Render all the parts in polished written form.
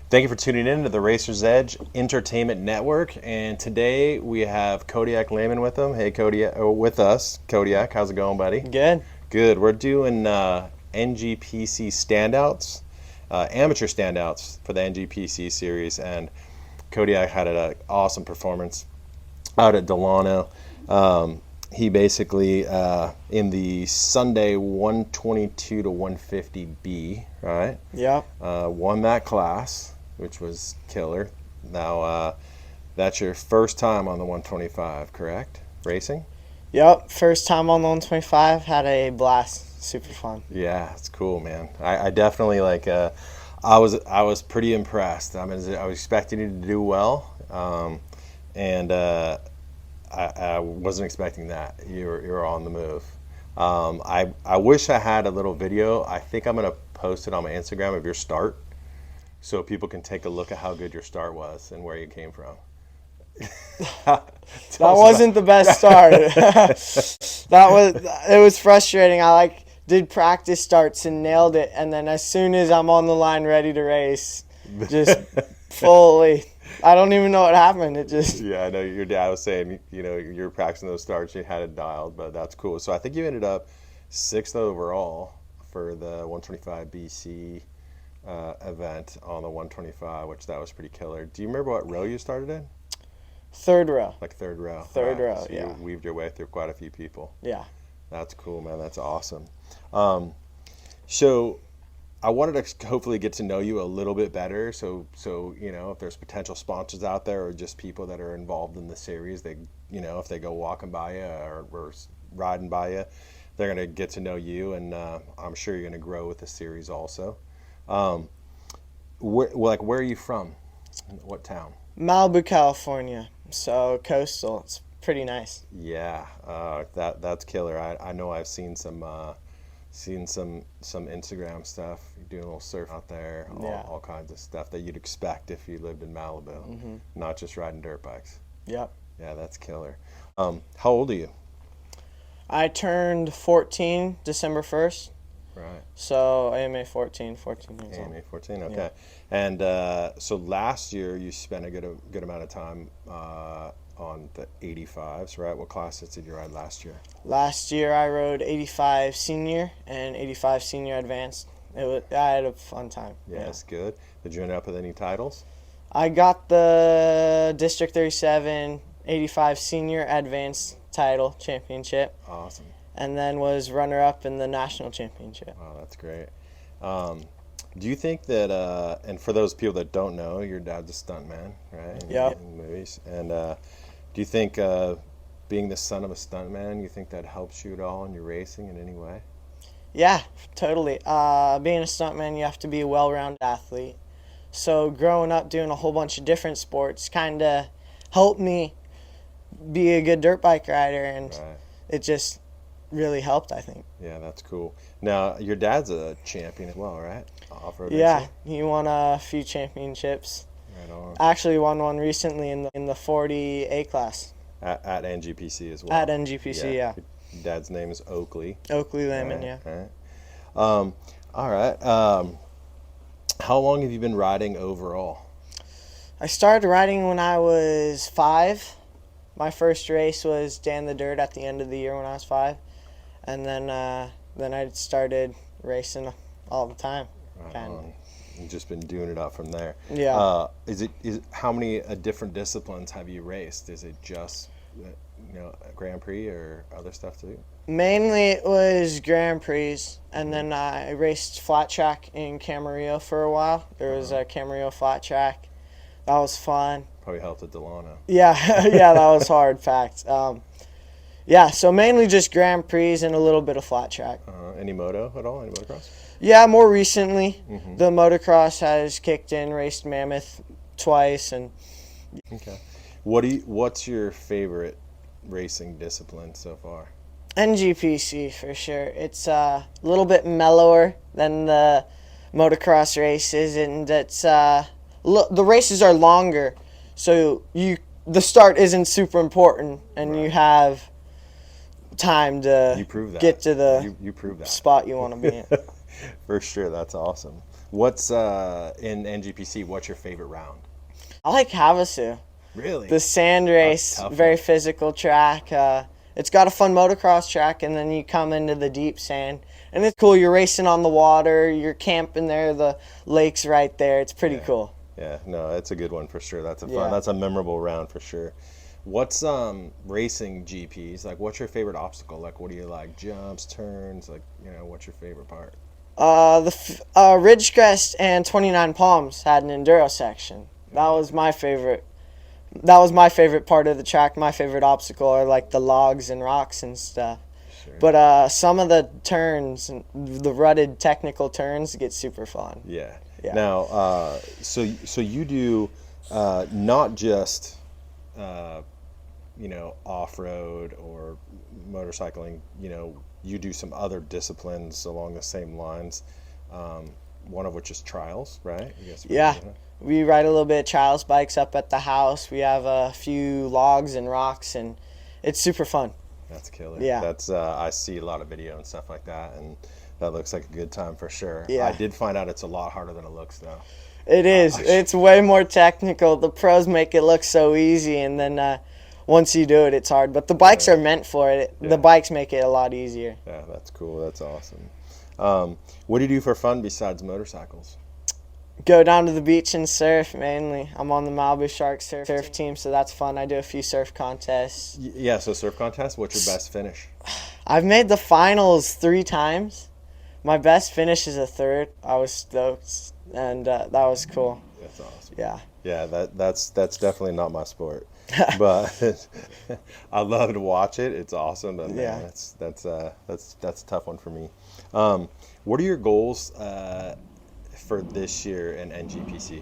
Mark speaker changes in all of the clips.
Speaker 1: Thank you for tuning in to the Racer's Edge Entertainment Network. And today we have Kodiak Lehman with them. Hey, Kodiak, with us. Kodiak, how's it going, buddy?
Speaker 2: Good.
Speaker 1: Good. We're doing NGPC standouts, amateur standouts for the NGPC series. And Kodiak had an awesome performance out at Delano. He basically, in the Sunday 122 to 150B, right?
Speaker 2: Yep.
Speaker 1: Won that class, which was killer. Now, that's your first time on the 125, correct? Racing?
Speaker 2: Yep. First time on the 125. Had a blast. Super fun.
Speaker 1: Yeah, it's cool, man. I definitely I was pretty impressed. I mean, I was expecting you to do well, and I wasn't expecting that. You're on the move. I wish I had a little video. I think I'm gonna post it on my Instagram of your start, so people can take a look at how good your start was and where you came from.
Speaker 2: That wasn't the best start. It was frustrating. I did practice starts and nailed it, and then as soon as I'm on the line ready to race, just fully. I don't even know what happened. It just.
Speaker 1: Yeah, I know your dad was saying, you're practicing those starts, you had it dialed, but that's cool. So I think you ended up 6th overall for the 125 BC event on the 125, which that was pretty killer. Do you remember what row you started in?
Speaker 2: Third row.
Speaker 1: Like third row.
Speaker 2: Third row,
Speaker 1: so
Speaker 2: yeah.
Speaker 1: You weaved your way through quite a few people.
Speaker 2: Yeah.
Speaker 1: That's cool, man. That's awesome. So I wanted to hopefully get to know you a little bit better. So if there's potential sponsors out there or just people that are involved in the series, if they go walking by you or riding by you, they're gonna get to know you, and I'm sure you're gonna grow with the series also. Where are you from? What town?
Speaker 2: Malibu, California. So coastal. It's pretty nice.
Speaker 1: Yeah, that's killer. I know I've seen some Instagram stuff. You're doing a little surf out there, all kinds of stuff that you'd expect if you lived in Malibu, not just riding dirt bikes.
Speaker 2: Yep.
Speaker 1: Yeah, that's killer. How old are you?
Speaker 2: I turned 14 December 1st.
Speaker 1: Right.
Speaker 2: So AMA 14 years old.
Speaker 1: AMA 14, okay.
Speaker 2: Yeah.
Speaker 1: And so last year you spent a good amount of time on the 85s, right? What classes did you ride last year?
Speaker 2: Last year I rode 85 senior and 85 senior advanced. I had a fun time.
Speaker 1: Yeah, that's good. Did you end up with any titles?
Speaker 2: I got the District 37 85 senior advanced title championship.
Speaker 1: Awesome.
Speaker 2: And then was runner-up in the national championship.
Speaker 1: Oh, that's great. Do you think that, and for those people that don't know, your dad's a stuntman, right?
Speaker 2: Yep.
Speaker 1: In movies. And do you think being the son of a stuntman, you think that helps you at all in your racing in any way?
Speaker 2: Yeah, totally. Being a stuntman, you have to be a well-rounded athlete. So growing up doing a whole bunch of different sports kind of helped me be a good dirt bike rider, and
Speaker 1: Right.
Speaker 2: it just really helped, I think.
Speaker 1: Yeah, that's cool. Now, your dad's a champion as well, right? Off-road
Speaker 2: Yeah,
Speaker 1: racing?
Speaker 2: he won a few championships.
Speaker 1: Right on.
Speaker 2: Actually won one recently in the 40A class
Speaker 1: At NGPC as well.
Speaker 2: at NGPC, yeah.
Speaker 1: Your dad's name is Oakley.
Speaker 2: Oakley Lehman,
Speaker 1: Right,
Speaker 2: yeah.
Speaker 1: right. All right. How long have you been riding overall?
Speaker 2: I started riding when I was 5. My first race was Dan the Dirt at the end of the year when I was 5. And then I started racing all the time.
Speaker 1: Right on. You've just been doing it up from there.
Speaker 2: Yeah.
Speaker 1: Is how many different disciplines have you raced? Is it just Grand Prix or other stuff too?
Speaker 2: Mainly it was Grand Prix, and then I raced flat track in Camarillo for a while. There was a Camarillo flat track. That was fun.
Speaker 1: Probably helped at Delano.
Speaker 2: Yeah, yeah, that was hard, fact. Yeah, so mainly just Grand Prix and a little bit of flat track.
Speaker 1: Any moto at all? Any motocross?
Speaker 2: Yeah, more recently, the motocross has kicked in. Raced Mammoth twice, and
Speaker 1: Okay. What's your favorite racing discipline so far?
Speaker 2: NGPC for sure. It's a little bit mellower than the motocross races, and it's the races are longer, so the start isn't super important, and
Speaker 1: Right.
Speaker 2: you have time to
Speaker 1: You prove that.
Speaker 2: get to the
Speaker 1: you prove that
Speaker 2: spot you want to be in.
Speaker 1: For sure. That's awesome. What's in NGPC? What's your favorite round?
Speaker 2: I like Havasu.
Speaker 1: Really?
Speaker 2: The sand
Speaker 1: That's
Speaker 2: race,
Speaker 1: a tough
Speaker 2: very
Speaker 1: one.
Speaker 2: physical track. It's got a fun motocross track, and then you come into the deep sand, and it's cool. You're racing on the water. You're camping there. The lake's right there. It's pretty
Speaker 1: Yeah.
Speaker 2: cool.
Speaker 1: Yeah, no, it's a good one for sure.
Speaker 2: Yeah.
Speaker 1: That's a memorable round for sure. What's racing GPs? Like what's your favorite obstacle? Like what do you like? Jumps, turns, like, what's your favorite part?
Speaker 2: Ridgecrest and 29 Palms had an enduro section. That was my favorite. That was my favorite part of the track. My favorite obstacle are like the logs and rocks and stuff.
Speaker 1: Sure.
Speaker 2: But some of the turns, the rutted technical turns, get super fun.
Speaker 1: Yeah.
Speaker 2: Yeah.
Speaker 1: Now, so you do not just off-road or motorcycling. You do some other disciplines along the same lines. One of which is trials, right?
Speaker 2: Yeah. We ride a little bit of trials bikes up at the house. We have a few logs and rocks, and it's super fun.
Speaker 1: That's killer.
Speaker 2: Yeah.
Speaker 1: That's I see a lot of video and stuff like that, and that looks like a good time for sure.
Speaker 2: Yeah.
Speaker 1: I did find out it's a lot harder than it looks, though.
Speaker 2: It is. It's way more technical. The pros make it look so easy, and then once you do it, it's hard. But the bikes are meant for it.
Speaker 1: Yeah.
Speaker 2: The bikes make it a lot easier.
Speaker 1: Yeah, that's cool. That's awesome. What do you do for fun besides motorcycles?
Speaker 2: Go down to the beach and surf mainly. I'm on the Malibu Shark surf team, so that's fun. I do a few surf contests.
Speaker 1: Yeah, so surf contest, what's your best finish?
Speaker 2: I've made the finals 3 times. My best finish is a 3rd. I was stoked, and that was cool.
Speaker 1: That's awesome.
Speaker 2: Yeah.
Speaker 1: Yeah, that's definitely not my sport, but I love to watch it. It's awesome, but man,
Speaker 2: Yeah.
Speaker 1: that's a tough one for me. What are your goals for this year in NGPC?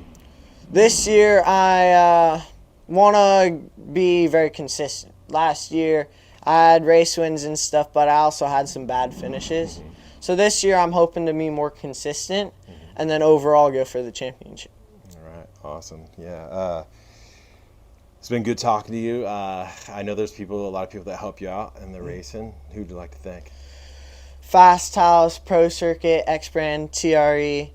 Speaker 2: This year, I want to be very consistent. Last year, I had race wins and stuff, but I also had some bad finishes. So this year, I'm hoping to be more consistent and then overall go for the championship.
Speaker 1: All right, awesome. Yeah, it's been good talking to you. I know there's a lot of people that help you out in the racing. Who would you like to thank?
Speaker 2: Fast House, Pro Circuit, X Brand, TRE,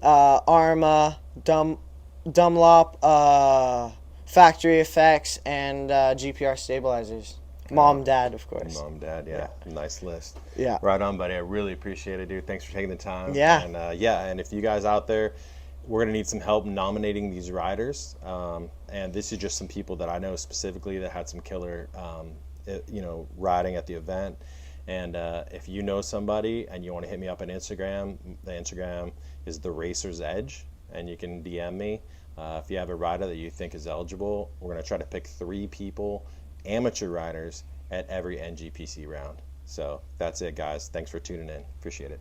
Speaker 2: Arma, Dunlop, Factory Effects, and GPR Stabilizers. Mom, Dad, of course.
Speaker 1: Mom, Dad, yeah. Nice list.
Speaker 2: Yeah.
Speaker 1: Right on, buddy. I really appreciate it, dude. Thanks for taking the time.
Speaker 2: Yeah.
Speaker 1: And and if you guys out there, we're gonna need some help nominating these riders. And this is just some people that I know specifically that had some killer, riding at the event. And if you know somebody and you want to hit me up on Instagram, the Instagram is The Racer's Edge, and you can DM me. If you have a rider that you think is eligible, we're going to try to pick 3 people, amateur riders, at every NGPC round. So that's it, guys. Thanks for tuning in. Appreciate it.